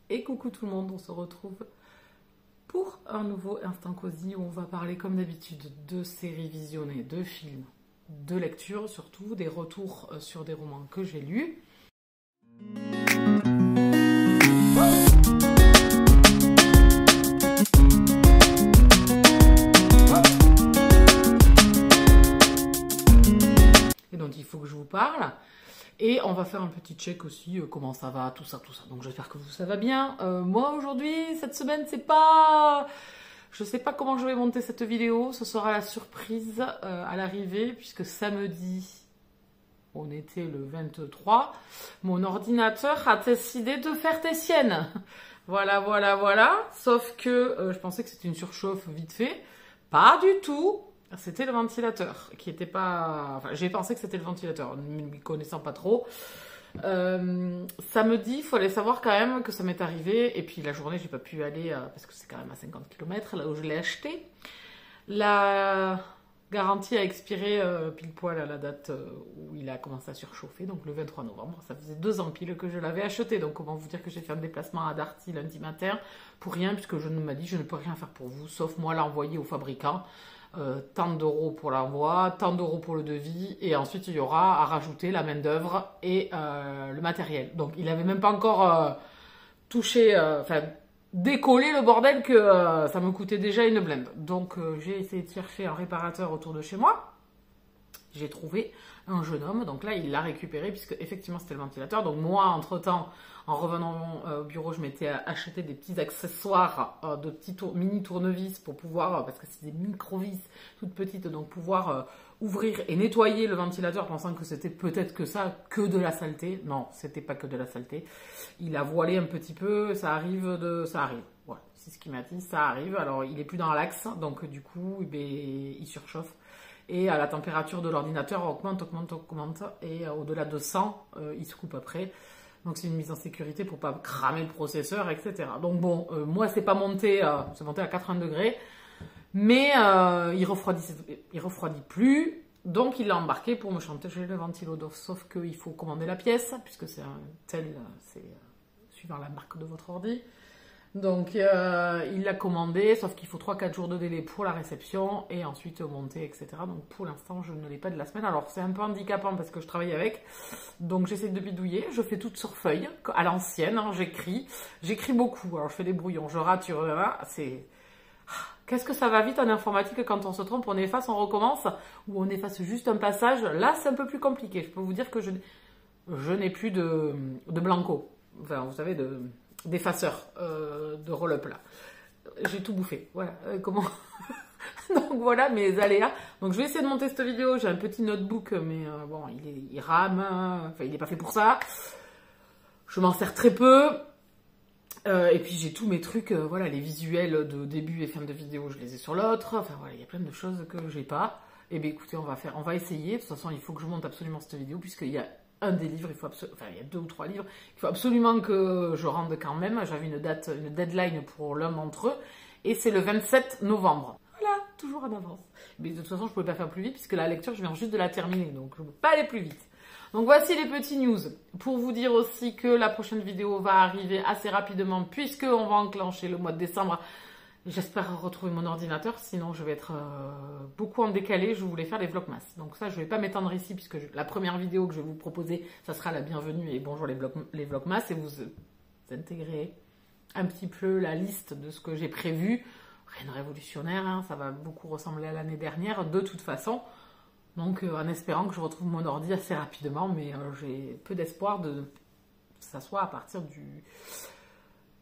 Et coucou tout le monde, on se retrouve pour un nouveau Instant Cosy où on va parler comme d'habitude de séries visionnées, de films, de lecture, surtout des retours sur des romans que j'ai lus. Et donc il faut que je vous parle. Et on va faire un petit check aussi, comment ça va, tout ça. Donc j'espère que vous, ça va bien. Moi aujourd'hui, cette semaine, c'est pas... Je sais pas comment je vais monter cette vidéo. Ce sera la surprise à l'arrivée, puisque samedi, on était le 23, mon ordinateur a décidé de faire des siennes. Voilà. Sauf que je pensais que c'était une surchauffe vite fait. Pas du tout. C'était le ventilateur qui était pas... Enfin, j'ai pensé que c'était le ventilateur, ne m'y connaissant pas trop. Samedi, il fallait savoir quand même que ça m'est arrivé. Et puis la journée, j'ai pas pu aller parce que c'est quand même à 50 km là où je l'ai acheté. La garantie a expiré pile poil à la date où il a commencé à surchauffer, donc le 23 novembre. Ça faisait 2 ans pile que je l'avais acheté. Donc comment vous dire que j'ai fait un déplacement à Darty lundi matin pour rien, puisque je m'a dit je ne peux rien faire pour vous, sauf moi l'envoyer au fabricant. Tant d'euros pour l'envoi, tant d'euros pour le devis, et ensuite il y aura à rajouter la main d'œuvre et le matériel. Donc il n'avait même pas encore touché, décollé le bordel que ça me coûtait déjà une blinde. Donc j'ai essayé de chercher un réparateur autour de chez moi. J'ai trouvé un jeune homme, donc là il l'a récupéré puisque effectivement c'était le ventilateur. Donc moi entre temps, en revenant au bureau, je m'étais acheté des petits accessoires de petits mini tournevis pour pouvoir, parce que c'est des micro-vis toutes petites, donc pouvoir ouvrir et nettoyer le ventilateur pensant que c'était peut-être que ça, que de la saleté. Non, c'était pas que de la saleté. Il a voilé un petit peu, ça arrive. Voilà, c'est ce qu'il m'a dit, ça arrive. Alors il est plus dans l'axe, donc du coup, il surchauffe. Et à la température de l'ordinateur augmente, et au-delà de 100, il se coupe après. Donc c'est une mise en sécurité pour pas cramer le processeur, etc. Donc bon, moi c'est pas monté, c'est monté à 80 degrés, mais il refroidit plus, donc il l'a embarqué pour me changer le ventilo. Sauf qu'il faut commander la pièce, puisque c'est suivant la marque de votre ordi. Donc il l'a commandé, sauf qu'il faut 3-4 jours de délai pour la réception et ensuite monter, etc. Donc pour l'instant je ne l'ai pas de la semaine. Alors c'est un peu handicapant parce que je travaille avec, donc j'essaie de bidouiller, je fais tout sur feuille, à l'ancienne, hein, j'écris beaucoup, alors je fais des brouillons, je rature, c'est... Qu'est-ce que ça va vite en informatique quand on se trompe, on efface, on recommence, ou on efface juste un passage, là c'est un peu plus compliqué. Je peux vous dire que je n'ai plus de blanco, enfin vous savez, d'effaceur, de roll-up là. J'ai tout bouffé, voilà. Comment... Donc voilà mes aléas. Donc je vais essayer de monter cette vidéo. J'ai un petit notebook, mais bon, il rame, enfin il n'est pas fait pour ça. Je m'en sers très peu. Et puis j'ai tous mes trucs, voilà, les visuels de début et fin de vidéo, je les ai sur l'autre. Enfin voilà, il y a plein de choses que j'ai pas. Et bien écoutez, on va essayer. De toute façon, il faut que je monte absolument cette vidéo, puisqu'il y a un des livres, il y a 2 ou 3 livres, il faut absolument que je rende quand même. J'avais une deadline pour l'un d'entre eux, et c'est le 27 novembre. Voilà, toujours en avance. Mais de toute façon, je ne pouvais pas faire plus vite, puisque la lecture, je viens juste de la terminer, donc je ne peux pas aller plus vite. Donc voici les petits news. Pour vous dire aussi que la prochaine vidéo va arriver assez rapidement, puisqu'on va enclencher le mois de décembre. J'espère retrouver mon ordinateur, sinon je vais être beaucoup en décalé. Je voulais faire les vlogmas. Donc ça, je ne vais pas m'étendre ici, puisque la première vidéo que je vais vous proposer, ça sera la bienvenue et bonjour les vlogmas. Et vous intégrez un petit peu la liste de ce que j'ai prévu. Rien de révolutionnaire, hein, ça va beaucoup ressembler à l'année dernière, de toute façon. Donc en espérant que je retrouve mon ordi assez rapidement, mais j'ai peu d'espoir que ça soit à partir du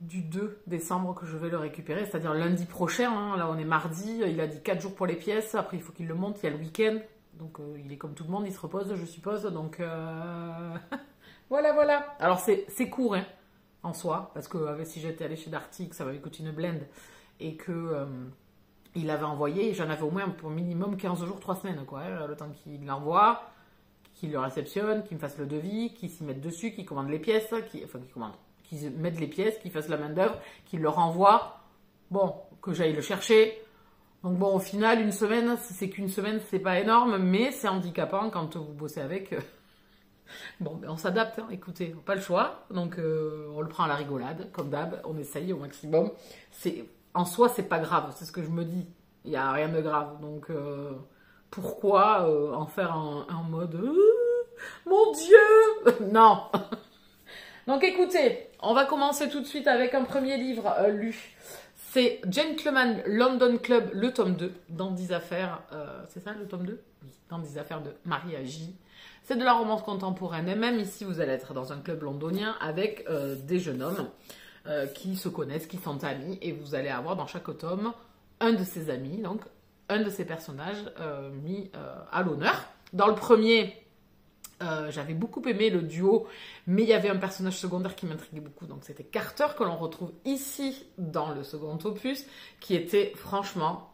2 décembre que je vais le récupérer, c'est-à-dire lundi prochain, hein. Là on est mardi, il a dit 4 jours pour les pièces, après il faut qu'il le monte, il y a le week-end, donc il est comme tout le monde, il se repose je suppose, donc voilà. Alors c'est court hein, en soi, parce que si j'étais allée chez Darty, que ça m'avait coûté une blinde, et que il l'avait envoyé, j'en avais au moins pour minimum 15 jours, 3 semaines, quoi, hein, le temps qu'il l'envoie, qu'il le réceptionne, qu'il me fasse le devis, qu'il s'y mette dessus, qu'il commande les pièces, qu'ils mettent les pièces, qu'ils fassent la main d'œuvre, qu'ils le renvoient, bon, que j'aille le chercher. Donc bon, au final, une semaine, si c'est qu'une semaine, c'est pas énorme, mais c'est handicapant quand vous bossez avec. Bon, ben on s'adapte, hein, écoutez, pas le choix. Donc, on le prend à la rigolade, comme d'hab. On essaye au maximum. En soi, c'est pas grave, c'est ce que je me dis. Il n'y a rien de grave. Donc, pourquoi en faire un mode mon Dieu! Non! Donc, écoutez, on va commencer tout de suite avec un premier livre lu. C'est Gentleman London Club, le tome 2, dans 10 affaires. C'est ça le tome 2? Oui, dans 10 affaires de Marie Agi. C'est de la romance contemporaine. Et même ici, vous allez être dans un club londonien avec des jeunes hommes qui se connaissent, qui sont amis. Et vous allez avoir dans chaque tome un de ses amis, donc un de ses personnages mis à l'honneur. Dans le premier, j'avais beaucoup aimé le duo, mais il y avait un personnage secondaire qui m'intriguait beaucoup. Donc c'était Carter, que l'on retrouve ici dans le second opus, qui était franchement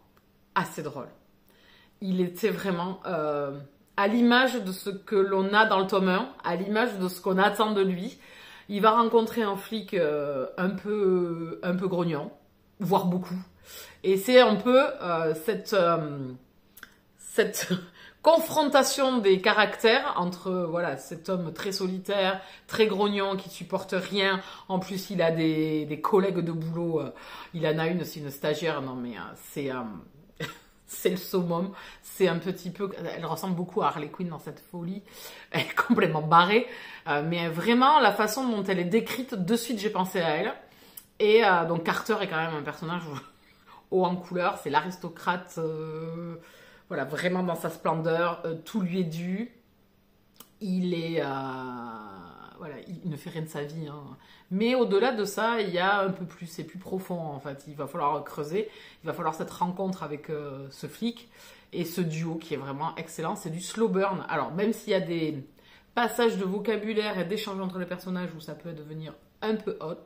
assez drôle. Il était vraiment à l'image de ce que l'on a dans le tome 1, à l'image de ce qu'on attend de lui. Il va rencontrer un flic un peu grognon, voire beaucoup. Et c'est un peu cette confrontation des caractères entre voilà, cet homme très solitaire, très grognon, qui supporte rien. En plus, il a des collègues de boulot. Il en a une, c'est une stagiaire. Non, mais c'est le summum. C'est un petit peu... Elle ressemble beaucoup à Harley Quinn dans cette folie. Elle est complètement barrée. Mais vraiment, la façon dont elle est décrite, de suite, j'ai pensé à elle. Et donc, Carter est quand même un personnage haut en couleur. C'est l'aristocrate... voilà, vraiment dans sa splendeur. Tout lui est dû. Il est... voilà, il ne fait rien de sa vie, hein. Mais au-delà de ça, il y a un peu plus, c'est plus profond en fait. Il va falloir creuser, il va falloir cette rencontre avec ce flic et ce duo qui est vraiment excellent. C'est du slow burn. Alors même s'il y a des passages de vocabulaire et d'échanges entre les personnages où ça peut devenir un peu hot,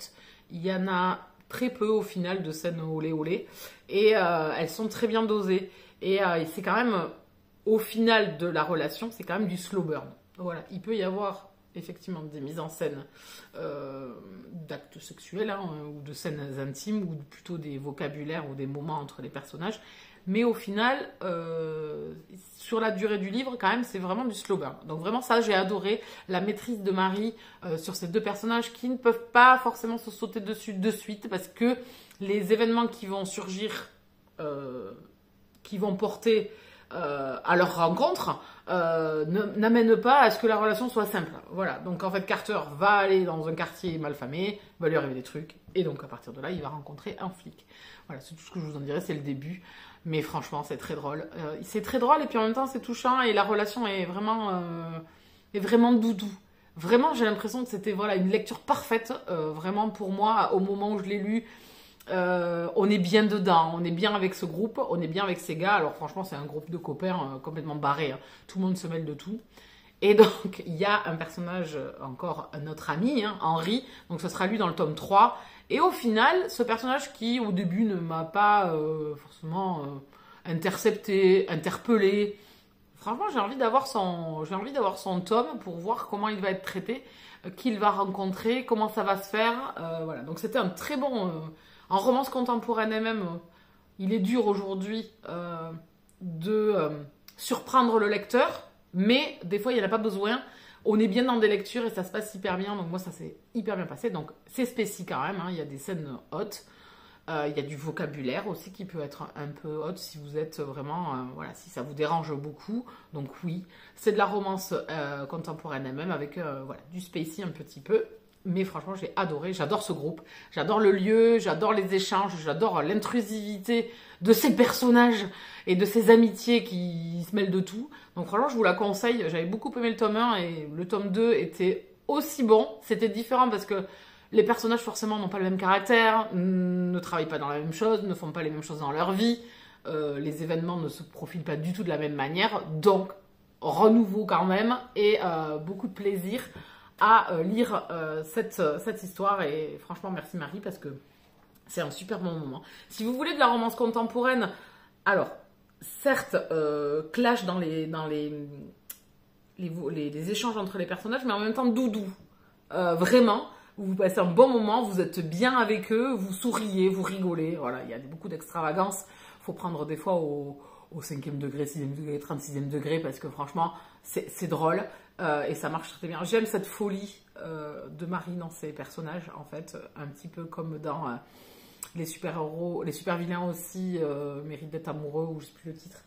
il y en a très peu au final de scènes olé olé et elles sont très bien dosées. Et c'est quand même, au final de la relation, c'est quand même du slow burn. Voilà, il peut y avoir effectivement des mises en scène d'actes sexuels hein, ou de scènes intimes ou plutôt des vocabulaires ou des moments entre les personnages, mais au final sur la durée du livre quand même c'est vraiment du slow burn. Donc vraiment ça j'ai adoré la maîtrise de Marie sur ces deux personnages qui ne peuvent pas forcément se sauter dessus de suite parce que les événements qui vont surgir qui vont porter à leur rencontre n'amène pas à ce que la relation soit simple. Voilà, donc en fait Carter va aller dans un quartier malfamé, va lui arriver des trucs, et donc à partir de là, il va rencontrer un flic. Voilà, c'est tout ce que je vous en dirais, c'est le début. Mais franchement, c'est très drôle. C'est très drôle et puis en même temps, c'est touchant et la relation est vraiment doudou. Vraiment, j'ai l'impression que c'était voilà, une lecture parfaite, vraiment pour moi, au moment où je l'ai lu. On est bien dedans, on est bien avec ce groupe, on est bien avec ces gars. Alors franchement, c'est un groupe de copains complètement barré, hein. Tout le monde se mêle de tout. Et donc, il y a un personnage, encore notre ami, hein, Henry. Donc, ce sera lui dans le tome 3. Et au final, ce personnage qui, au début, ne m'a pas forcément interpellé. Franchement, j'ai envie d'avoir son tome pour voir comment il va être traité, qui il va rencontrer, comment ça va se faire. Voilà. Donc, c'était un très bon... en romance contemporaine et même, il est dur aujourd'hui de surprendre le lecteur, mais des fois, il n'y en a pas besoin. On est bien dans des lectures et ça se passe hyper bien. Donc moi, ça s'est hyper bien passé. Donc c'est spécifique quand même, hein. Il y a des scènes hautes. Il y a du vocabulaire aussi qui peut être un peu hot si vous êtes vraiment... voilà, si ça vous dérange beaucoup. Donc oui, c'est de la romance contemporaine et même avec voilà, du spacey un petit peu. Mais franchement, j'ai adoré. J'adore ce groupe. J'adore le lieu. J'adore les échanges. J'adore l'intrusivité de ces personnages et de ces amitiés qui se mêlent de tout. Donc franchement, je vous la conseille. J'avais beaucoup aimé le tome 1 et le tome 2 était aussi bon. C'était différent parce que les personnages forcément n'ont pas le même caractère, ne travaillent pas dans la même chose, ne font pas les mêmes choses dans leur vie. Les événements ne se profilent pas du tout de la même manière. Donc, renouveau quand même et beaucoup de plaisir à lire cette histoire. Et franchement, merci Marie parce que c'est un super bon moment. Si vous voulez de la romance contemporaine, alors, certes, clash dans les échanges entre les personnages, mais en même temps doudou. Vraiment, vous passez un bon moment, vous êtes bien avec eux, vous souriez, vous rigolez. Voilà, il y a beaucoup d'extravagance. Il faut prendre des fois au 5e degré, 6e degré, 36e degré, parce que franchement, c'est drôle. et ça marche très bien. J'aime cette folie de Marie dans ses personnages, en fait, un petit peu comme dans les super-héros, les super-vilains aussi méritent d'être amoureux, ou je sais plus le titre.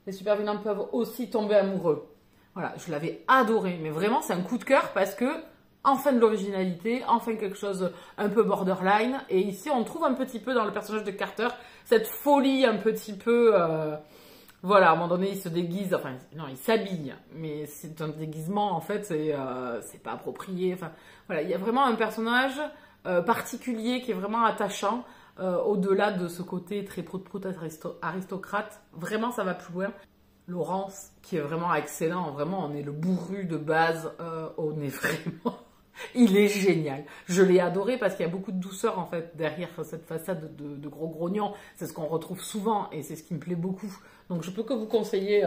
Les super-vilains peuvent aussi tomber amoureux. Voilà, je l'avais adoré, mais vraiment c'est un coup de cœur parce que enfin de l'originalité, enfin quelque chose un peu borderline, et ici on trouve un petit peu dans le personnage de Carter cette folie un petit peu... Voilà, à un moment donné, il se déguise, enfin, non, il s'habille, mais c'est un déguisement, en fait, c'est pas approprié. Enfin, voilà, il y a vraiment un personnage particulier qui est vraiment attachant, au-delà de ce côté très prout-prout aristocrate. Vraiment, ça va plus loin. Laurence, qui est vraiment excellent, vraiment, on est le bourru de base, on est vraiment... Il est génial. Je l'ai adoré parce qu'il y a beaucoup de douceur en fait derrière cette façade de gros grognon. C'est ce qu'on retrouve souvent et c'est ce qui me plaît beaucoup. Donc je peux que vous conseiller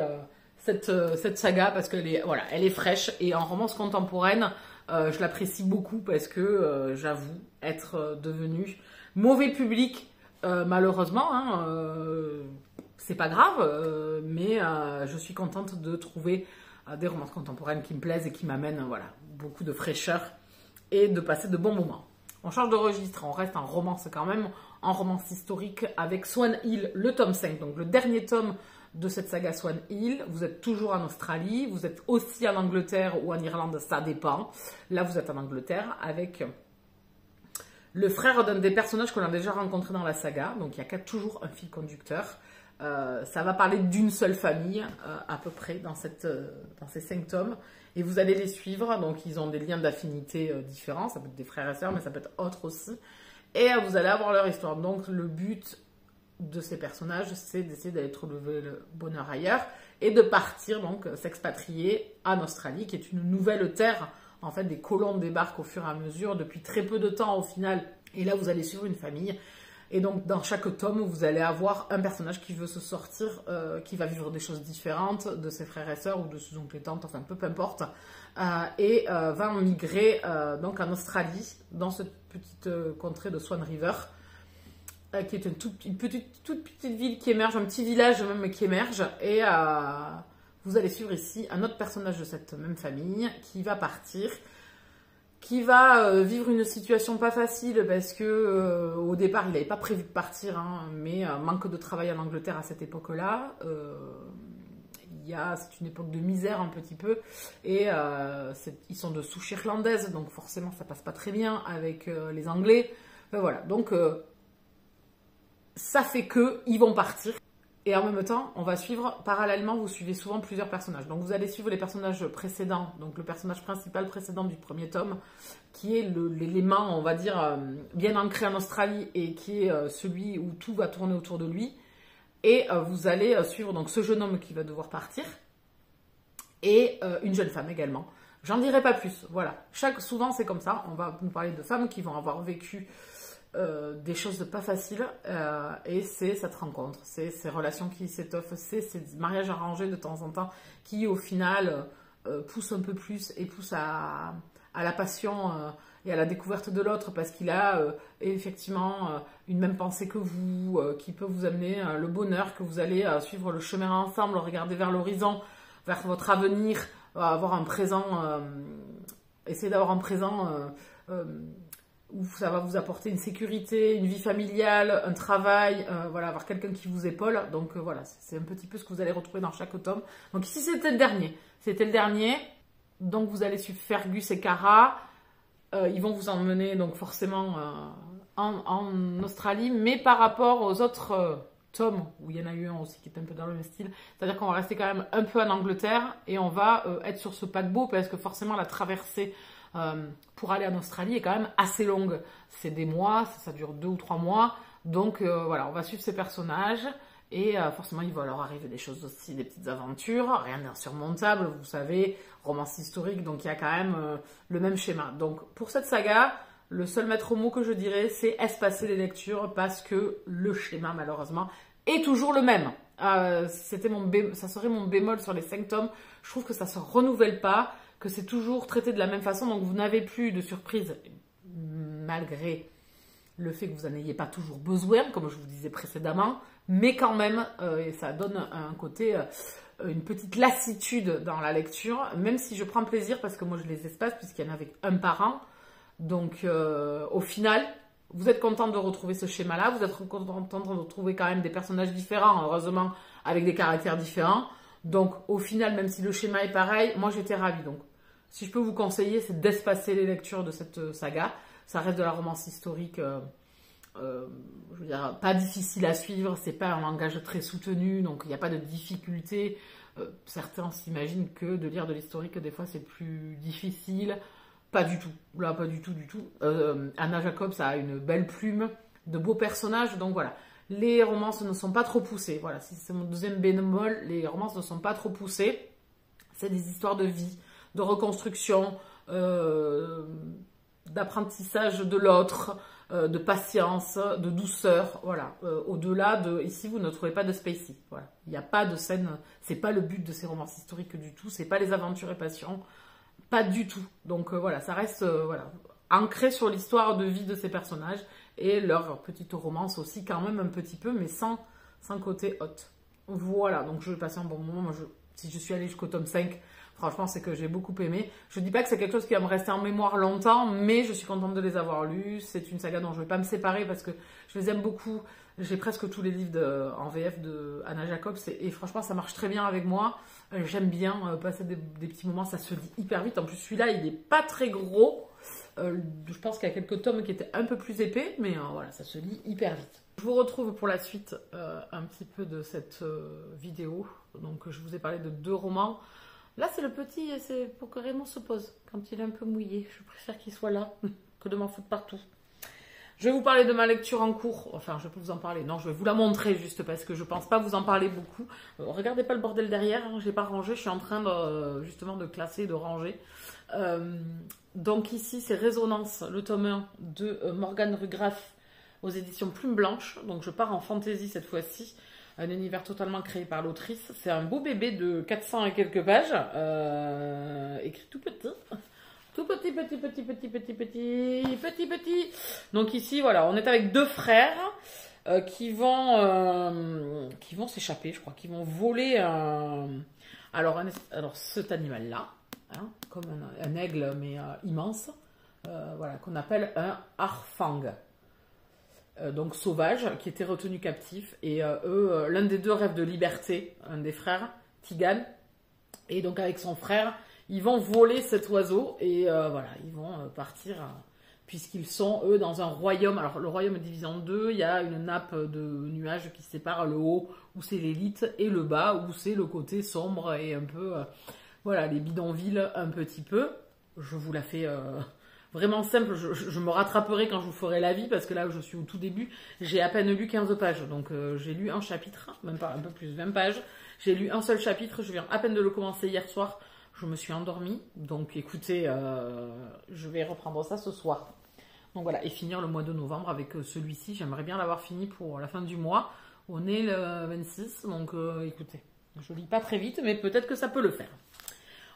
cette saga parce qu'elle est, voilà, elle est fraîche et en romance contemporaine, je l'apprécie beaucoup parce que j'avoue être devenue mauvais public malheureusement. Hein, c'est pas grave, mais je suis contente de trouver des romances contemporaines qui me plaisent et qui m'amènent voilà, beaucoup de fraîcheur et de passer de bons moments. On change de registre, on reste en romance quand même, en romance historique avec Swan Hill, le tome 5, donc le dernier tome de cette saga Swan Hill. Vous êtes toujours en Australie, vous êtes aussi en Angleterre ou en Irlande, ça dépend. Là, vous êtes en Angleterre avec le frère d'un des personnages qu'on a déjà rencontré dans la saga, donc il y a toujours un fil conducteur. Ça va parler d'une seule famille à peu près dans ces 5 tomes et vous allez les suivre, donc ils ont des liens d'affinité différents, ça peut être des frères et sœurs mais ça peut être autre aussi et vous allez avoir leur histoire. Donc le but de ces personnages c'est d'essayer d'aller trouver le bonheur ailleurs et de partir donc s'expatrier en Australie qui est une nouvelle terre. En fait des colons débarquent au fur et à mesure depuis très peu de temps au final et là vous allez suivre une famille. Et donc, dans chaque tome, vous allez avoir un personnage qui veut se sortir, qui va vivre des choses différentes de ses frères et sœurs ou de ses oncles et tantes, enfin, peu importe, et va migrer donc en Australie, dans cette petite contrée de Swan River, qui est une toute petite ville qui émerge, un petit village même qui émerge, et vous allez suivre ici un autre personnage de cette même famille qui va partir, qui va vivre une situation pas facile parce que au départ il n'avait pas prévu de partir, hein, mais manque de travail en Angleterre à cette époque-là. C'est une époque de misère un petit peu et ils sont de souche irlandaise donc forcément ça passe pas très bien avec les Anglais. Voilà, donc ça fait que ils vont partir. Et en même temps, on va suivre, parallèlement, vous suivez souvent plusieurs personnages. Donc vous allez suivre les personnages précédents, donc le personnage principal précédent du premier tome, qui est l'élément, on va dire, bien ancré en Australie et qui est celui où tout va tourner autour de lui. Et vous allez suivre donc ce jeune homme qui va devoir partir et une jeune femme également. J'en dirai pas plus, voilà. Souvent c'est comme ça, on va nous parler de femmes qui vont avoir vécu des choses pas faciles et c'est cette rencontre, c'est ces relations qui s'étoffent, c'est ces mariages arrangés de temps en temps qui au final poussent un peu plus et poussent à la passion et à la découverte de l'autre parce qu'il a effectivement une même pensée que vous, qui peut vous amener le bonheur, que vous allez suivre le chemin ensemble, regarder vers l'horizon, vers votre avenir, avoir un présent, essayer d'avoir un présent où ça va vous apporter une sécurité, une vie familiale, un travail, voilà, avoir quelqu'un qui vous épaule. Donc voilà, c'est un petit peu ce que vous allez retrouver dans chaque tome. Donc ici c'était le dernier. Donc vous allez suivre Fergus et Cara. Ils vont vous emmener donc forcément en Australie, mais par rapport aux autres tomes, où il y en a eu un aussi qui est un peu dans le même style, c'est-à-dire qu'on va rester quand même un peu en Angleterre et on va être sur ce paquebot parce que forcément la traversée pour aller en Australie est quand même assez longue. C'est des mois, ça dure 2 ou 3 mois. Donc voilà, on va suivre ces personnages et forcément il va leur arriver des choses aussi, des petites aventures, rien d'insurmontable, vous savez, romance historique, donc il y a quand même le même schéma. Donc pour cette saga, le seul maître mot que je dirais, c'est espacer les lectures parce que le schéma malheureusement est toujours le même. Ça serait mon bémol sur les 5 tomes. Je trouve que ça se renouvelle pas, que c'est toujours traité de la même façon, donc vous n'avez plus de surprise malgré le fait que vous n'en ayez pas toujours besoin, comme je vous disais précédemment, mais quand même, et ça donne un côté, une petite lassitude dans la lecture, même si je prends plaisir parce que moi je les espace puisqu'il y en a avec un par an. Donc au final, vous êtes content de retrouver ce schéma-là, vous êtes content de retrouver quand même des personnages différents, heureusement avec des caractères différents. Donc au final, même si le schéma est pareil, moi j'étais ravie. Donc si je peux vous conseiller, c'est d'espacer les lectures de cette saga. Ça reste de la romance historique, je veux dire, pas difficile à suivre, c'est pas un langage très soutenu, donc il n'y a pas de difficulté. Certains s'imaginent que de lire de l'historique, des fois c'est plus difficile. Pas du tout, là pas du tout, du tout. Anna Jacobs a une belle plume, de beaux personnages, donc voilà. Les romances ne sont pas trop poussées, voilà, c'est mon deuxième bémol, les romances ne sont pas trop poussées. C'est des histoires de vie, de reconstruction, d'apprentissage de l'autre, de patience, de douceur, voilà. Au-delà de, ici vous ne trouvez pas de spacey, voilà. Il n'y a pas de scène, c'est pas le but de ces romances historiques du tout, c'est pas les aventures et passions. Pas du tout. Donc voilà, ça reste voilà, ancré sur l'histoire de vie de ces personnages et leur petite romance aussi quand même un petit peu, mais sans côté hot. Voilà, donc je vais passer un bon moment. Moi, si je suis allée jusqu'au tome 5, franchement, c'est que j'ai beaucoup aimé. Je ne dis pas que c'est quelque chose qui va me rester en mémoire longtemps, mais je suis contente de les avoir lus. C'est une saga dont je ne vais pas me séparer parce que je les aime beaucoup. J'ai presque tous les livres en VF de Anna Jacobs et franchement, ça marche très bien avec moi. J'aime bien passer des petits moments, ça se lit hyper vite. En plus, celui-là, il n'est pas très gros. Je pense qu'il y a quelques tomes qui étaient un peu plus épais, mais voilà, ça se lit hyper vite. Je vous retrouve pour la suite un petit peu de cette vidéo. Donc, je vous ai parlé de 2 romans. Là, c'est le petit, c'est pour que Raymond se pose quand il est un peu mouillé. Je préfère qu'il soit là que de m'en foutre partout. Je vais vous parler de ma lecture en cours. Enfin, je peux vous en parler. Non, je vais vous la montrer juste parce que je pense pas vous en parler beaucoup. Regardez pas le bordel derrière. Hein, je l'ai pas rangé. Je suis en train justement de classer, de ranger. Donc ici, c'est Résonance, le tome 1 de Morgane Rugraff aux éditions Plume Blanche. Donc je pars en fantasy cette fois-ci. Un univers totalement créé par l'autrice. C'est un beau bébé de 400 et quelques pages. Écrit tout petit. Tout petit. Donc ici, voilà, on est avec 2 frères qui vont s'échapper, je crois, qui vont voler alors cet animal-là, hein, comme un aigle, mais immense, voilà, qu'on appelle un harfang. Donc sauvage, qui était retenu captif. Et eux, l'un des 2 rêve de liberté, un des frères, Tigan. Et donc avec son frère, ils vont voler cet oiseau et voilà, ils vont partir puisqu'ils sont, eux, dans un royaume. Alors, le royaume est divisé en 2. Il y a une nappe de nuages qui sépare le haut, où c'est l'élite, et le bas, où c'est le côté sombre et un peu, voilà, les bidonvilles un petit peu. Je vous la fais vraiment simple. Je me rattraperai quand je vous ferai l'avis, parce que là, je suis au tout début. J'ai à peine lu 15 pages. Donc, j'ai lu un chapitre, même pas un peu plus, 20 pages. J'ai lu un seul chapitre. Je viens à peine de le commencer hier soir. Je me suis endormie, donc écoutez, je vais reprendre ça ce soir. Donc voilà, et finir le mois de novembre avec celui-ci. J'aimerais bien l'avoir fini pour la fin du mois. On est le 26, donc écoutez, je lis pas très vite, mais peut-être que ça peut le faire.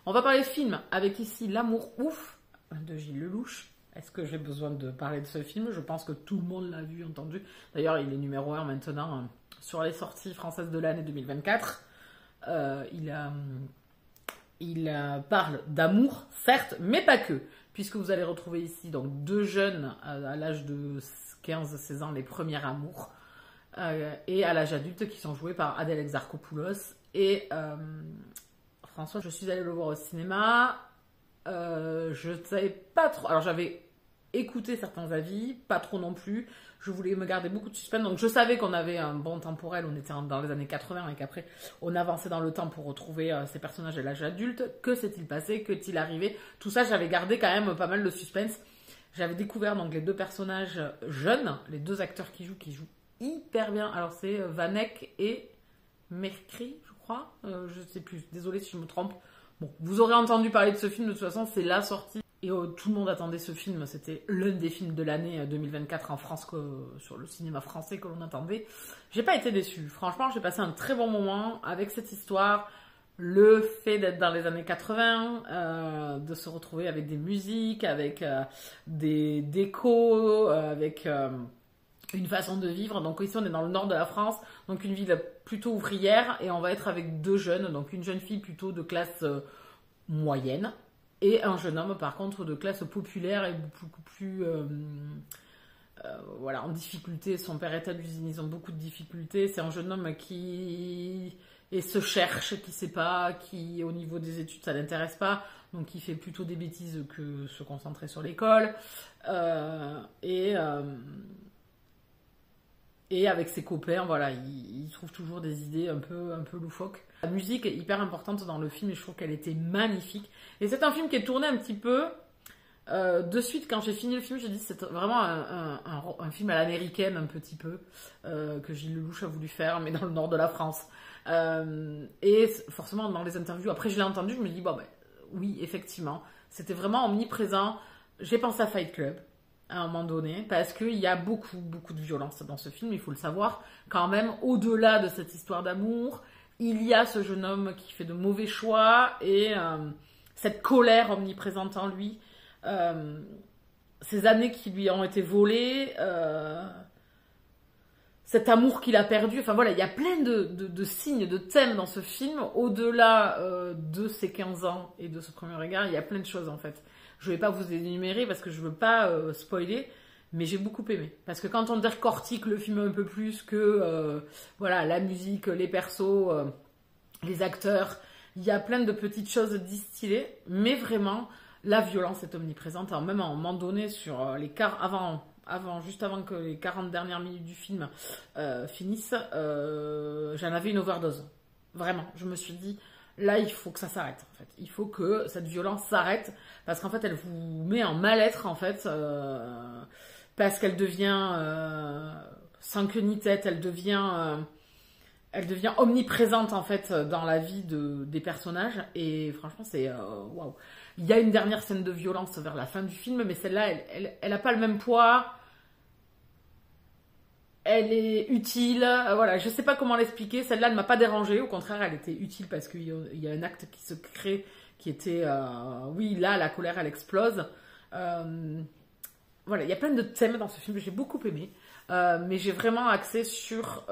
On va parler film avec ici L'amour ouf de Gilles Lelouch. Est-ce que j'ai besoin de parler de ce film? Je pense que tout le monde l'a vu, entendu. D'ailleurs, il est numéro 1 maintenant sur les sorties françaises de l'année 2024. Il parle d'amour, certes, mais pas que, puisque vous allez retrouver ici donc 2 jeunes à l'âge de 15-16 ans, les premiers amours, et à l'âge adulte qui sont joués par Adèle Exarchopoulos et François. Je suis allée le voir au cinéma, je ne savais pas trop, alors j'avais écouté certains avis, pas trop non plus. Je voulais me garder beaucoup de suspense. Donc, je savais qu'on avait un bon temporel. On était dans les années 80 et qu'après, on avançait dans le temps pour retrouver ces personnages à l'âge adulte. Que s'est-il passé? Qu'est-il arrivé? Tout ça, j'avais gardé quand même pas mal de suspense. J'avais découvert donc les 2 personnages jeunes, les 2 acteurs qui jouent hyper bien. Alors, c'est Vanek et Mercry, je crois. Je sais plus. Désolée si je me trompe. Bon, vous aurez entendu parler de ce film. De toute façon, c'est la sortie. Et tout le monde attendait ce film, c'était l'un des films de l'année 2024 en France, sur le cinéma français que l'on attendait. J'ai pas été déçue, franchement j'ai passé un très bon moment avec cette histoire, le fait d'être dans les années 80, de se retrouver avec des musiques, avec des décos, avec une façon de vivre. Donc ici on est dans le nord de la France, donc une ville plutôt ouvrière, et on va être avec deux jeunes, donc une jeune fille plutôt de classe moyenne, et un jeune homme par contre de classe populaire et beaucoup plus voilà, en difficulté. Son père est à l'usine, ils ont beaucoup de difficultés. C'est un jeune homme qui se cherche, qui sait pas, qui au niveau des études ça l'intéresse pas, donc il fait plutôt des bêtises que se concentrer sur l'école. Et avec ses copains, voilà, il trouve toujours des idées un peu loufoques. La musique est hyper importante dans le film et je trouve qu'elle était magnifique. Et c'est un film qui est tourné un petit peu. De suite, quand j'ai fini le film, j'ai dit c'est vraiment un film à l'américaine, un petit peu, que Gilles Lelouch a voulu faire, mais dans le nord de la France. Et forcément, dans les interviews, après je l'ai entendu, je me dis, bon, ben, oui, effectivement, c'était vraiment omniprésent. J'ai pensé à Fight Club à un moment donné, parce qu'il y a beaucoup de violence dans ce film, il faut le savoir. Quand même, au-delà de cette histoire d'amour, il y a ce jeune homme qui fait de mauvais choix, et cette colère omniprésente en lui, ces années qui lui ont été volées, cet amour qu'il a perdu, enfin voilà, il y a plein de signes, de thèmes dans ce film, au-delà de ses 15 ans et de ce premier regard, il y a plein de choses en fait. Je ne vais pas vous les énumérer parce que je ne veux pas spoiler, mais j'ai beaucoup aimé. Parce que quand on décortique le film un peu plus que voilà, la musique, les persos, les acteurs, il y a plein de petites choses distillées, mais vraiment, la violence est omniprésente. Alors même à un moment donné, sur les juste avant que les 40 dernières minutes du film finissent, j'en avais une overdose. Vraiment, je me suis dit, là, il faut que ça s'arrête, en fait. Il faut que cette violence s'arrête, parce qu'en fait, elle vous met en mal-être, en fait, parce qu'elle devient sans queue ni tête, elle devient omniprésente, en fait, dans la vie des personnages, et franchement, c'est waouh. Il y a une dernière scène de violence vers la fin du film, mais celle-là, elle n'a pas le même poids. Elle est utile. Voilà, je sais pas comment l'expliquer. Celle-là ne m'a pas dérangée. Au contraire, elle était utile parce qu'il y a un acte qui se crée qui était... oui, là, la colère, elle explose. Voilà, il y a plein de thèmes dans ce film. J'ai beaucoup aimé. Mais j'ai vraiment axé sur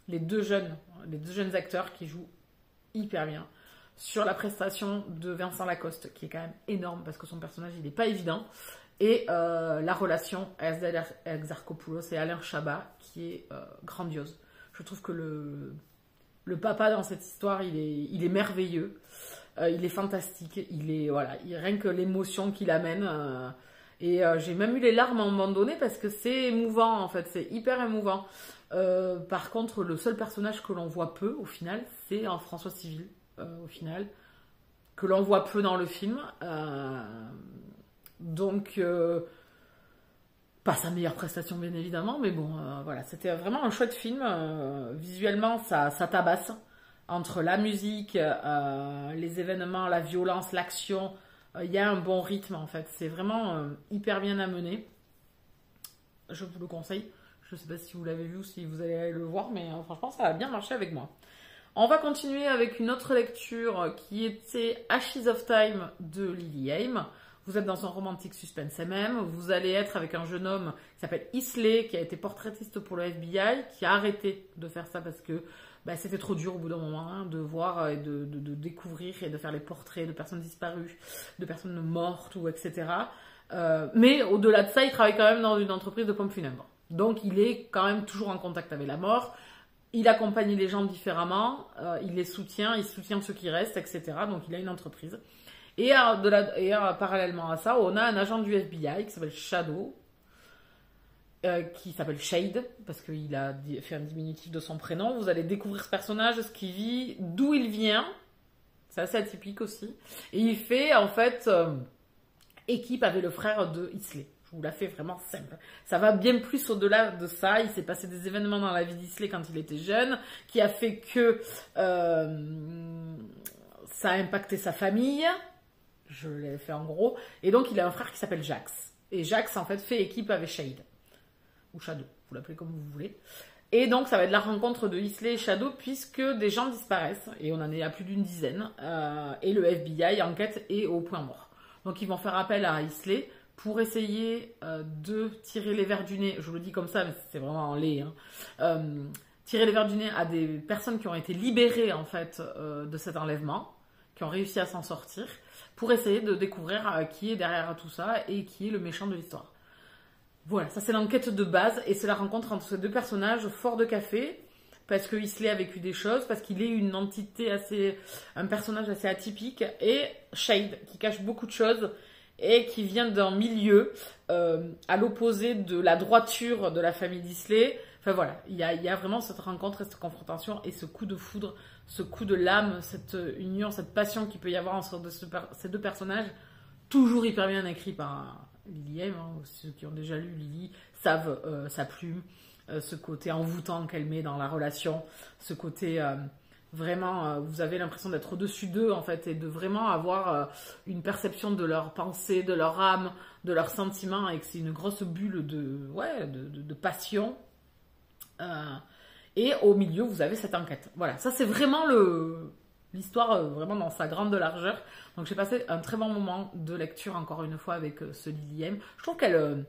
les deux jeunes acteurs qui jouent hyper bien. Sur la prestation de Vincent Lacoste, qui est quand même énorme parce que son personnage, il n'est pas évident. Et la relation Asdel Exarchopoulos et Alain Chabat, qui est grandiose. Je trouve que le papa dans cette histoire, il est merveilleux. Il est fantastique. Rien que l'émotion qu'il amène. Et j'ai même eu les larmes à un moment donné parce que c'est émouvant, en fait. C'est hyper émouvant. Par contre, le seul personnage que l'on voit peu, au final, c'est François Civil. Au final, que l'on voit peu dans le film. Donc, pas sa meilleure prestation, bien évidemment, mais bon, voilà, c'était vraiment un chouette film. Visuellement, ça tabasse. Entre la musique, les événements, la violence, l'action, il y a un bon rythme, en fait. C'est vraiment hyper bien amené. Je vous le conseille. Je ne sais pas si vous l'avez vu ou si vous allez le voir, mais franchement, ça a bien marché avec moi. On va continuer avec une autre lecture qui était Ashes of Time de Lily Haim. Vous êtes dans un romantique suspense MM. Vous allez être avec un jeune homme qui s'appelle Isley, qui a été portraitiste pour le FBI, qui a arrêté de faire ça parce que c'était trop dur au bout d'un moment de voir et de découvrir et de faire les portraits de personnes disparues, de personnes mortes, ou etc. Mais au-delà de ça, il travaille quand même dans une entreprise de pompes funèbres. Donc il est quand même toujours en contact avec la mort. Il accompagne les gens différemment, il les soutient, il soutient ceux qui restent, etc. Donc il a une entreprise. Et parallèlement à ça, on a un agent du FBI qui s'appelle Shadow, qui s'appelle Shade, parce qu'il a fait un diminutif de son prénom. Vous allez découvrir ce personnage, ce qu'il vit, d'où il vient. C'est assez atypique aussi. Et il fait en fait équipe avec le frère de Isley. Je vous la fais vraiment simple. Ça va bien plus au-delà de ça. Il s'est passé des événements dans la vie d'Isley quand il était jeune, qui a fait que ça a impacté sa famille. Je l'ai fait en gros. Et donc, il a un frère qui s'appelle Jax. Et Jax, en fait, fait équipe avec Shade. Ou Shadow, vous l'appelez comme vous voulez. Et donc, ça va être la rencontre de Isley et Shadow puisque des gens disparaissent. Et on en est à plus d'une dizaine. Et le FBI enquête est au point mort. Donc, ils vont faire appel à Isley pour essayer de tirer les vers du nez. Je vous le dis comme ça, mais c'est vraiment en lait. Hein. Tirer les vers du nez à des personnes qui ont été libérées, en fait, de cet enlèvement, qui ont réussi à s'en sortir, pour essayer de découvrir qui est derrière tout ça et qui est le méchant de l'histoire. Voilà, ça c'est l'enquête de base et c'est la rencontre entre ces deux personnages forts de café parce que Isley a vécu des choses, parce qu'il est une entité un personnage assez atypique et Shade qui cache beaucoup de choses et qui vient d'un milieu à l'opposé de la droiture de la famille d'Isley. Enfin voilà, il y a vraiment cette rencontre et cette confrontation et ce coup de foudre, ce coup de l'âme, cette union, cette passion qu'il peut y avoir entre ces deux personnages, toujours hyper bien écrit par Lily M. Hein. Ceux qui ont déjà lu Lily savent sa plume, ce côté envoûtant qu'elle met dans la relation, ce côté vraiment, vous avez l'impression d'être au-dessus d'eux en fait et de vraiment avoir une perception de leur pensée, de leur âme, de leurs sentiments et que c'est une grosse bulle de passion. Et au milieu, vous avez cette enquête. Voilà, ça c'est vraiment l'histoire vraiment dans sa grande largeur. Donc j'ai passé un très bon moment de lecture encore une fois avec ce Lily M. Je trouve qu'elle...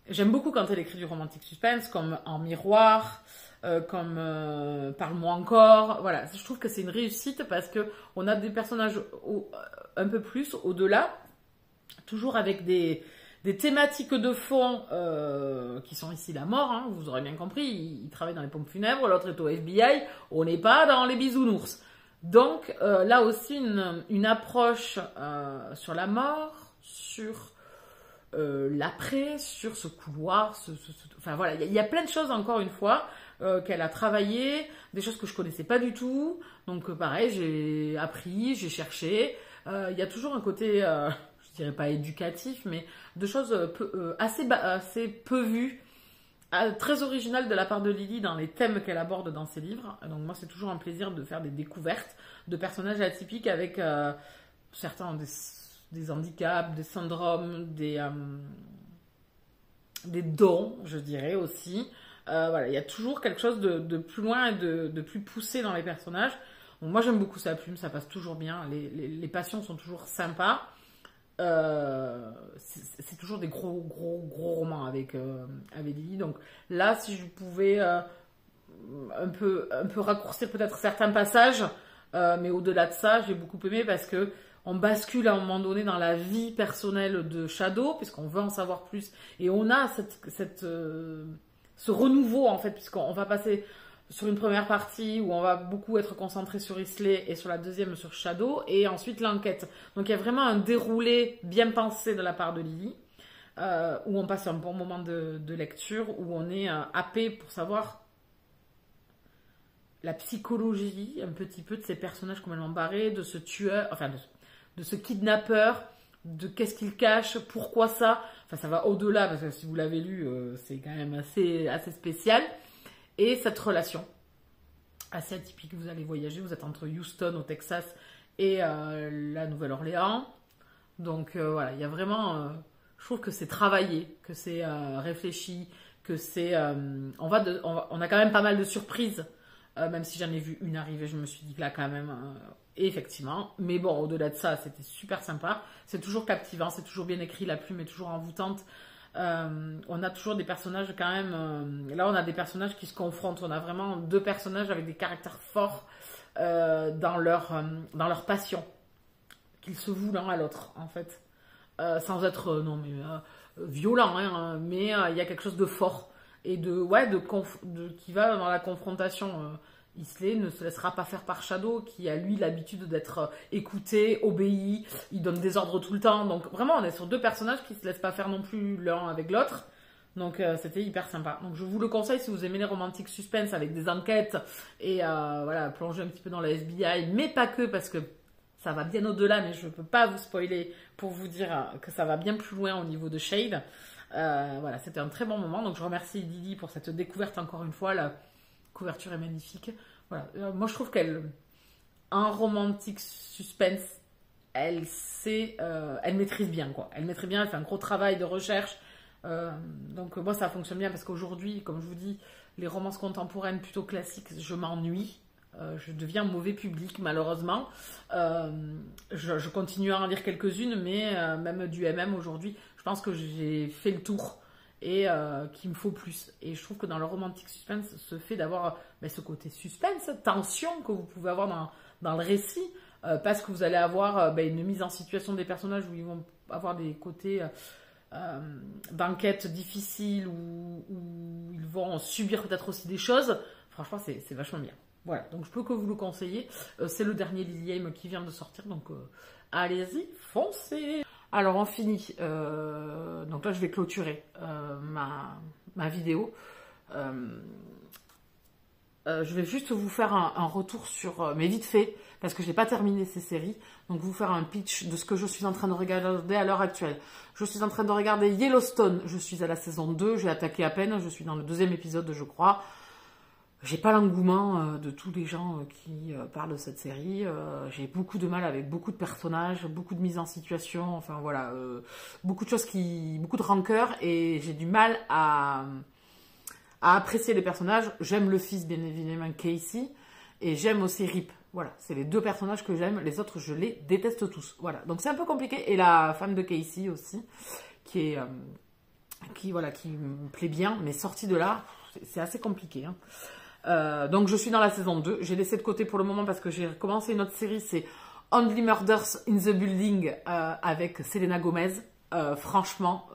j'aime beaucoup quand elle écrit du romantique suspense, comme En miroir, comme Parle-moi encore. Voilà, je trouve que c'est une réussite parce que on a des personnages un peu plus au-delà, toujours avec des thématiques de fond qui sont ici la mort, hein, vous aurez bien compris, il travaille dans les pompes funèbres, l'autre est au FBI, on n'est pas dans les bisounours. Donc là aussi une approche sur la mort, sur l'après, sur ce couloir, enfin voilà, il y a plein de choses encore une fois qu'elle a travaillé, des choses que je connaissais pas du tout, donc pareil, j'ai appris, j'ai cherché, il y a toujours un côté... je dirais pas éducatif, mais de choses assez peu vues, très originales de la part de Lily dans les thèmes qu'elle aborde dans ses livres. Donc moi, c'est toujours un plaisir de faire des découvertes de personnages atypiques avec certains ont des handicaps, des syndromes, des dons, je dirais aussi. Voilà, il y a toujours quelque chose de plus loin et de plus poussé dans les personnages. Donc moi, j'aime beaucoup sa plume, ça passe toujours bien. Les passions sont toujours sympas. C'est toujours des gros romans avec Lily. Donc là, si je pouvais un peu raccourcir peut-être certains passages, mais au-delà de ça, j'ai beaucoup aimé parce que on bascule à un moment donné dans la vie personnelle de Shadow, puisqu'on veut en savoir plus, et on a ce renouveau en fait, puisqu'on va passer sur une première partie où on va beaucoup être concentré sur Isley et sur la deuxième sur Shadow et ensuite l'enquête. Donc il y a vraiment un déroulé bien pensé de la part de Lily où on passe un bon moment de lecture, où on est happé pour savoir la psychologie un petit peu de ces personnages complètement barrés, de ce tueur, enfin de ce kidnappeur, de qu'est-ce qu'il cache, pourquoi ça. Enfin ça va au-delà parce que si vous l'avez lu c'est quand même assez spécial. Et cette relation assez atypique, vous allez voyager, vous êtes entre Houston au Texas et la Nouvelle-Orléans. Donc voilà, il y a vraiment, je trouve que c'est travaillé, que c'est réfléchi, que c'est, on a quand même pas mal de surprises, même si j'en ai vu une arriver, je me suis dit que là quand même, effectivement. Mais bon, au-delà de ça, c'était super sympa. C'est toujours captivant, c'est toujours bien écrit, la plume est toujours envoûtante. On a toujours des personnages quand même là on a des personnages qui se confrontent, on a vraiment deux personnages avec des caractères forts dans leur passion qu'ils se vouent l'un à l'autre en fait sans être violent hein, mais il y a quelque chose de fort et qui va dans la confrontation. Isley ne se laissera pas faire par Shadow, qui a lui l'habitude d'être écouté, obéi, il donne des ordres tout le temps. Donc vraiment, on est sur deux personnages qui se laissent pas faire non plus l'un avec l'autre. Donc c'était hyper sympa. Donc je vous le conseille si vous aimez les romantiques suspense avec des enquêtes et voilà, plonger un petit peu dans la FBI, mais pas que, parce que ça va bien au-delà, mais je peux pas vous spoiler pour vous dire que ça va bien plus loin au niveau de Shade. Voilà, c'était un très bon moment. Donc je remercie Lily pour cette découverte encore une fois. La couverture est magnifique. Voilà. Moi, je trouve en romantique suspense, elle maîtrise bien, quoi. Elle maîtrise bien, elle fait un gros travail de recherche. Donc moi ça fonctionne bien parce qu'aujourd'hui, comme je vous dis, les romances contemporaines plutôt classiques, je m'ennuie. Je deviens mauvais public malheureusement. Je continue à en lire quelques-unes, mais même du MM aujourd'hui, je pense que j'ai fait le tour et qu'il me faut plus. Et je trouve que dans le romantique suspense, ce fait d'avoir ce côté suspense, tension que vous pouvez avoir dans le récit, parce que vous allez avoir une mise en situation des personnages où ils vont avoir des côtés d'enquête difficiles, où ils vont subir peut-être aussi des choses. Franchement, c'est vachement bien. Voilà, donc je peux que vous le conseiller. C'est le dernier Lily qui vient de sortir, donc allez-y, foncez. Alors on finit. Donc là, je vais clôturer ma vidéo. Je vais juste vous faire un retour sur, mais vite fait, parce que je n'ai pas terminé ces séries, donc vous faire un pitch de ce que je suis en train de regarder à l'heure actuelle. Je suis en train de regarder Yellowstone, je suis à la saison 2, j'ai attaqué à peine, je suis dans le 2e épisode, je crois. J'ai pas l'engouement de tous les gens qui parlent de cette série. J'ai beaucoup de mal avec beaucoup de personnages, beaucoup de mise en situation, enfin voilà, beaucoup de choses beaucoup de rancœur, et j'ai du mal à apprécier les personnages. J'aime le fils, bien évidemment, Casey, et j'aime aussi Rip. Voilà, c'est les 2 personnages que j'aime, les autres je les déteste tous. Voilà, donc c'est un peu compliqué. Et la femme de Casey aussi, qui me plaît bien, mais sortie de là, c'est assez compliqué. Hein. Donc je suis dans la saison 2, j'ai laissé de côté pour le moment parce que j'ai commencé une autre série, c'est Only Murders in the Building avec Selena Gomez. Franchement,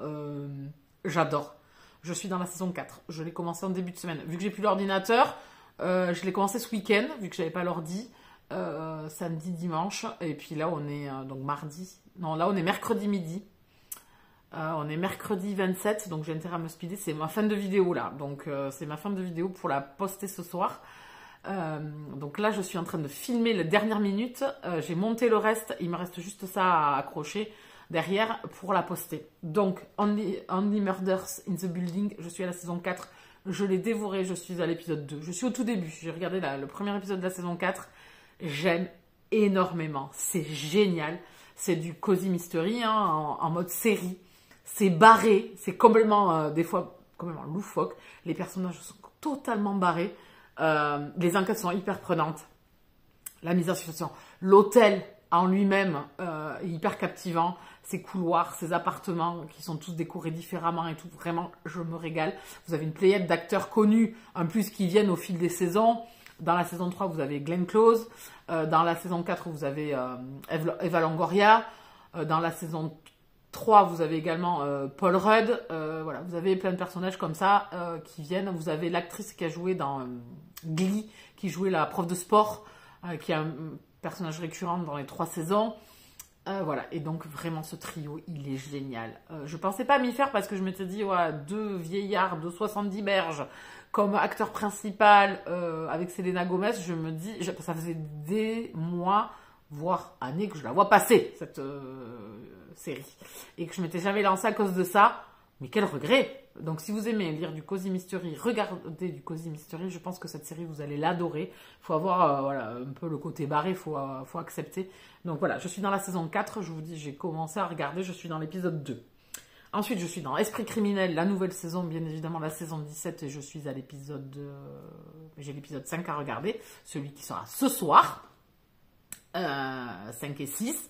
j'adore. Je suis dans la saison 4, je l'ai commencé en début de semaine. Vu que j'ai plus l'ordinateur, je l'ai commencé ce week-end, vu que j'avais pas l'ordi, samedi, dimanche, et puis là on est donc mardi, non là on est mercredi midi. On est mercredi 27, donc j'ai intérêt à me speeder. C'est ma fin de vidéo là, donc c'est ma fin de vidéo pour la poster ce soir. Donc là, je suis en train de filmer la dernière minute. J'ai monté le reste, il me reste juste ça à accrocher derrière pour la poster. Donc, Only Murders in the Building, je suis à la saison 4. Je l'ai dévoré, je suis à l'épisode 2. Je suis au tout début, j'ai regardé le premier épisode de la saison 4. J'aime énormément, c'est génial. C'est du cozy mystery hein, en mode série. C'est barré, c'est complètement, des fois, complètement loufoque. Les personnages sont totalement barrés. Les enquêtes sont hyper prenantes. La mise en situation. L'hôtel en lui-même est hyper captivant. Ses couloirs, ses appartements qui sont tous décorés différemment et tout. Vraiment, je me régale. Vous avez une pléiade d'acteurs connus, en plus, qui viennent au fil des saisons. Dans la saison 3, vous avez Glenn Close. Dans la saison 4, vous avez Eva Longoria. Dans la saison 3, vous avez également Paul Rudd. Voilà, vous avez plein de personnages comme ça qui viennent. Vous avez l'actrice qui a joué dans Glee, qui jouait la prof de sport, qui est un personnage récurrent dans les 3 saisons. Voilà, et donc vraiment ce trio, il est génial. Je pensais pas m'y faire parce que je m'étais dit, ouais, 2 vieillards de 70 berges comme acteur principal avec Selena Gomez, je me dis, ça faisait des mois, voire années que je la vois passer, cette série. Et que je m'étais jamais lancée à cause de ça. Mais quel regret! Donc si vous aimez lire du cozy mystery, regardez du cozy mystery, je pense que cette série, vous allez l'adorer. Il faut avoir voilà, un peu le côté barré, il faut accepter. Donc voilà, je suis dans la saison 4, je vous dis, j'ai commencé à regarder, je suis dans l'épisode 2. Ensuite, je suis dans Esprit criminel, la nouvelle saison, bien évidemment la saison 17, et je suis à l'épisode... j'ai l'épisode 5 à regarder, celui qui sera ce soir, 5 et 6.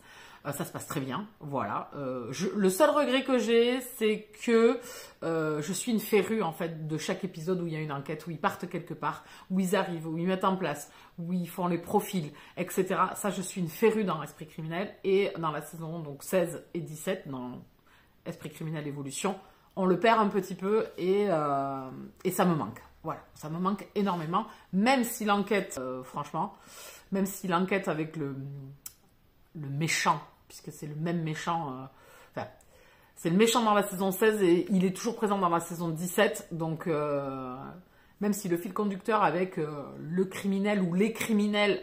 Ça se passe très bien, voilà. Le seul regret que j'ai, c'est que je suis une férue, en fait, de chaque épisode où il y a une enquête, où ils partent quelque part, où ils arrivent, où ils mettent en place, où ils font les profils, etc. Ça, je suis une férue dans Esprit criminel. Et dans la saison donc 16 et 17, dans Esprit criminel Évolution, on le perd un petit peu et ça me manque. Voilà, ça me manque énormément. Même si l'enquête, franchement, même si l'enquête avec le méchant, puisque c'est le même méchant, c'est le méchant dans la saison 16 et il est toujours présent dans la saison 17, donc même si le fil conducteur avec le criminel ou les criminels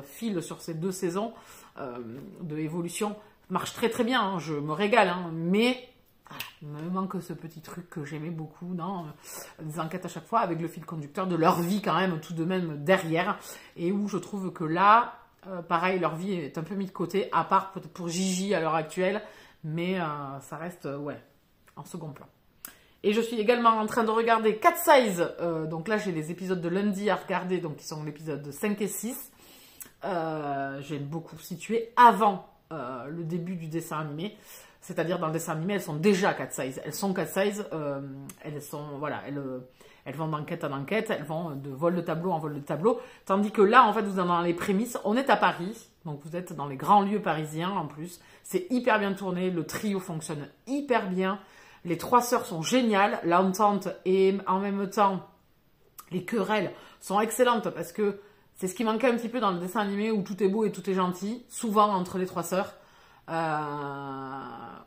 file sur ces 2 saisons de évolution, marche très très bien, hein, je me régale, hein, mais il me manque ce petit truc que j'aimais beaucoup dans des enquêtes à chaque fois, avec le fil conducteur de leur vie quand même, tout de même derrière, et où je trouve que là, pareil, leur vie est un peu mise de côté, à part peut-être pour Gigi à l'heure actuelle, mais ça reste, ouais, en second plan. Et je suis également en train de regarder Cat Size. Donc là, j'ai les épisodes de lundi à regarder, donc qui sont l'épisode 5 et 6. J'aime beaucoup situer avant le début du dessin animé. C'est-à-dire dans le dessin animé, elles sont déjà Cat Size. Elles sont Cat Size, elles vont d'enquête en enquête, elles vont de vol de tableau en vol de tableau. Tandis que là, en fait, vous êtes dans les prémices. On est à Paris, donc vous êtes dans les grands lieux parisiens en plus. C'est hyper bien tourné, le trio fonctionne hyper bien. Les 3 sœurs sont géniales, l'entente et en même temps, les querelles sont excellentes parce que c'est ce qui manquait un petit peu dans le dessin animé où tout est beau et tout est gentil, souvent entre les 3 sœurs.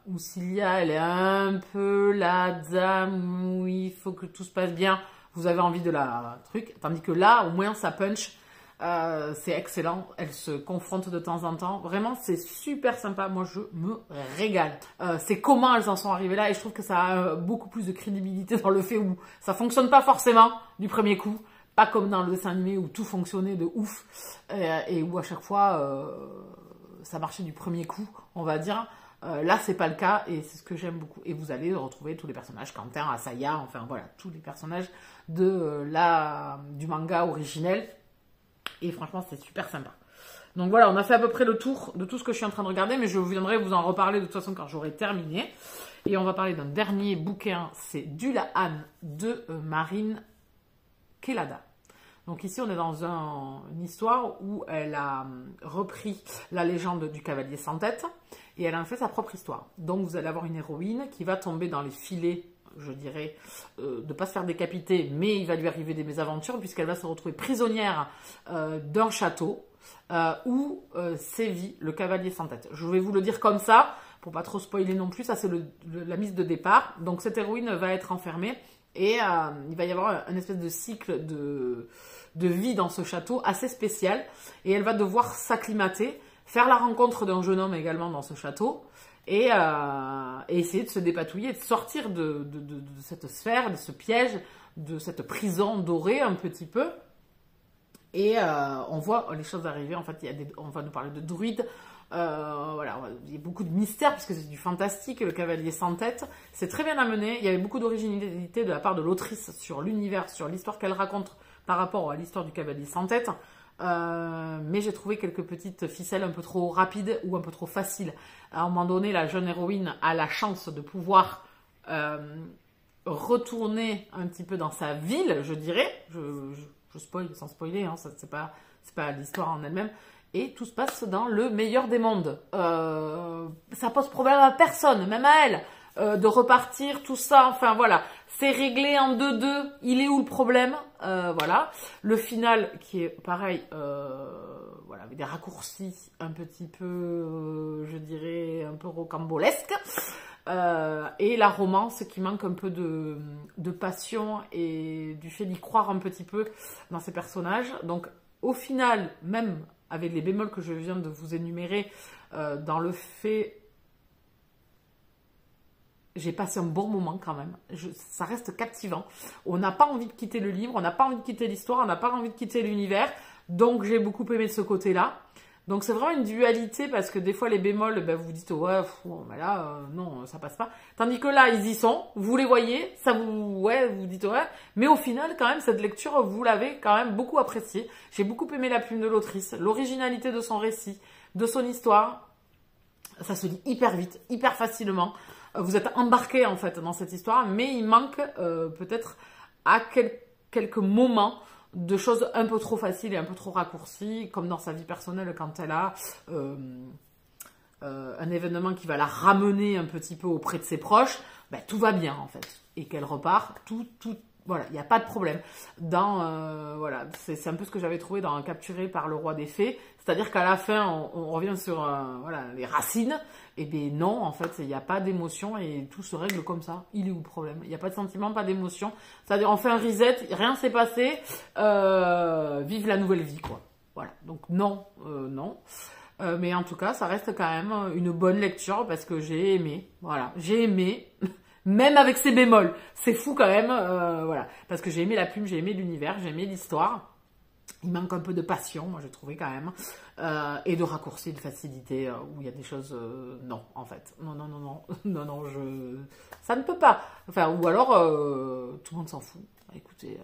Où Cilia, elle est un peu la dame où il faut que tout se passe bien, vous avez envie de la truc, tandis que là, au moins, ça punch. C'est excellent, elles se confrontent de temps en temps, vraiment c'est super sympa, moi je me régale. C'est comment elles en sont arrivées là et je trouve que ça a beaucoup plus de crédibilité dans le fait où ça fonctionne pas forcément du premier coup, pas comme dans le dessin animé où tout fonctionnait de ouf et où à chaque fois ça marchait du premier coup, on va dire. Là c'est pas le cas et c'est ce que j'aime beaucoup et vous allez retrouver tous les personnages, Quentin, Asaya, enfin voilà, tous les personnages du manga originel. Et franchement, c'est super sympa. Donc voilà, on a fait à peu près le tour de tout ce que je suis en train de regarder, mais je viendrai vous en reparler de toute façon quand j'aurai terminé. Et on va parler d'un dernier bouquin, c'est Dullahan de Marine Kelada. Donc ici, on est dans une histoire où elle a repris la légende du cavalier sans tête et elle a fait sa propre histoire. Donc vous allez avoir une héroïne qui va tomber dans les filets, je dirais, de ne pas se faire décapiter, mais il va lui arriver des mésaventures puisqu'elle va se retrouver prisonnière d'un château où sévit le cavalier sans tête. Je vais vous le dire comme ça, pour pas trop spoiler non plus, ça c'est la mise de départ. Donc cette héroïne va être enfermée et il va y avoir un espèce de cycle de vie dans ce château assez spécial et elle va devoir s'acclimater, faire la rencontre d'un jeune homme également dans ce château, et essayer de se dépatouiller, de sortir de cette sphère, de ce piège, de cette prison dorée un petit peu. Et on voit les choses arriver. En fait, on va nous parler de druides. Voilà, il y a beaucoup de mystères parce que c'est du fantastique. Le cavalier sans tête, c'est très bien amené. Il y avait beaucoup d'originalité de la part de l'autrice sur l'univers, sur l'histoire qu'elle raconte par rapport à l'histoire du cavalier sans tête. Mais j'ai trouvé quelques petites ficelles un peu trop rapides ou un peu trop faciles. À un moment donné, la jeune héroïne a la chance de pouvoir retourner un petit peu dans sa ville, je dirais. Je spoil sans spoiler, hein, c'est pas l'histoire en elle-même. Et tout se passe dans le meilleur des mondes. Ça pose problème à personne, même à elle. De repartir, tout ça, enfin voilà, c'est réglé en 2-2, il est où le problème, voilà. Le final qui est pareil, voilà, avec des raccourcis un petit peu, je dirais, un peu rocambolesques, et la romance qui manque un peu de passion et du fait d'y croire un petit peu dans ces personnages. Donc au final, même avec les bémols que je viens de vous énumérer, dans le fait... J'ai passé un bon moment quand même. Ça reste captivant. On n'a pas envie de quitter le livre, on n'a pas envie de quitter l'histoire, on n'a pas envie de quitter l'univers. Donc j'ai beaucoup aimé de ce côté-là. Donc c'est vraiment une dualité parce que des fois les bémols, ben, vous vous dites ouais, ben là non, ça passe pas. Tandis que là ils y sont, vous les voyez, ça vous dites ouais. Mais au final quand même cette lecture vous l'avez quand même beaucoup appréciée. J'ai beaucoup aimé la plume de l'autrice, l'originalité de son récit, de son histoire. Ça se lit hyper vite, hyper facilement. Vous êtes embarqué en fait dans cette histoire, mais il manque peut-être à quelques moments de choses un peu trop faciles et un peu trop raccourcies, comme dans sa vie personnelle quand elle a un événement qui va la ramener un petit peu auprès de ses proches, ben, tout va bien en fait. Et qu'elle repart, voilà, il n'y a pas de problème. Voilà, c'est un peu ce que j'avais trouvé dans Capturé par le roi des fées, c'est-à-dire qu'à la fin, on revient sur voilà, les racines, et bien non, en fait, il n'y a pas d'émotion et tout se règle comme ça. Il est où le problème? Il n'y a pas de sentiment, pas d'émotion. C'est-à-dire, on fait un reset, rien s'est passé, vive la nouvelle vie, quoi. Voilà, donc non, non. Mais en tout cas, ça reste quand même une bonne lecture parce que j'ai aimé, voilà, j'ai aimé... Même avec ses bémols, c'est fou quand même, voilà. Parce que j'ai aimé la plume, j'ai aimé l'univers, j'ai aimé l'histoire. Il manque un peu de passion, moi j'ai trouvé quand même, et de raccourci, de facilité, où il y a des choses, non, en fait, non, ça ne peut pas, enfin, ou alors, tout le monde s'en fout, écoutez,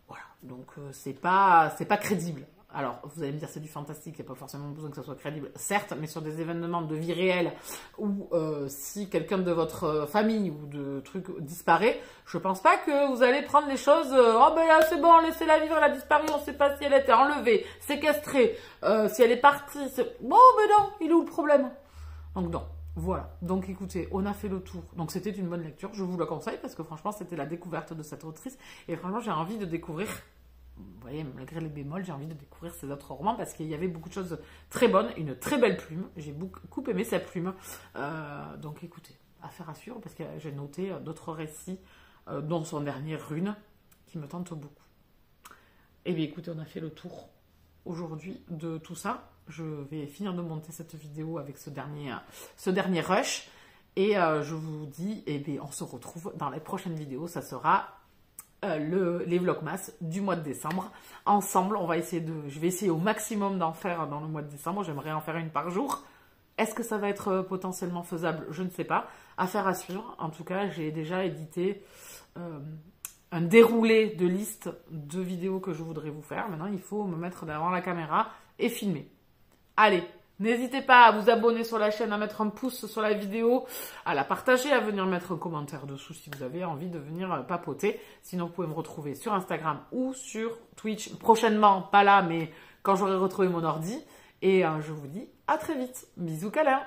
voilà, donc c'est pas crédible. Alors, vous allez me dire, c'est du fantastique, il n'y a pas forcément besoin que ça soit crédible, certes, mais sur des événements de vie réelle, où si quelqu'un de votre famille ou de trucs disparaît, je pense pas que vous allez prendre les choses, oh ben là c'est bon, laissez-la vivre, elle a disparu, on sait pas si elle a été enlevée, séquestrée, si elle est partie, bon ben non, il est où le problème? Donc non. Voilà, donc écoutez, on a fait le tour. Donc c'était une bonne lecture, je vous la conseille parce que franchement c'était la découverte de cette autrice et franchement j'ai envie de découvrir, vous voyez, malgré les bémols, j'ai envie de découvrir ces autres romans parce qu'il y avait beaucoup de choses très bonnes, une très belle plume, j'ai beaucoup aimé sa plume. Donc écoutez, affaire à suivre parce que j'ai noté d'autres récits, dont son dernier Rune, qui me tente beaucoup. Et bien écoutez, on a fait le tour aujourd'hui de tout ça. Je vais finir de monter cette vidéo avec ce dernier rush. Et je vous dis, eh bien, on se retrouve dans les prochaines vidéos. Ça sera les vlogmas du mois de décembre. Ensemble, je vais essayer au maximum d'en faire dans le mois de décembre. J'aimerais en faire une par jour. Est-ce que ça va être potentiellement faisable? Je ne sais pas. Affaire à suivre. En tout cas, j'ai déjà édité un déroulé de liste de vidéos que je voudrais vous faire. Maintenant, il faut me mettre devant la caméra et filmer. Allez, n'hésitez pas à vous abonner sur la chaîne, à mettre un pouce sur la vidéo, à la partager, à venir mettre un commentaire dessous si vous avez envie de venir papoter. Sinon, vous pouvez me retrouver sur Instagram ou sur Twitch. Prochainement, pas là, mais quand j'aurai retrouvé mon ordi. Et je vous dis à très vite. Bisous câlins.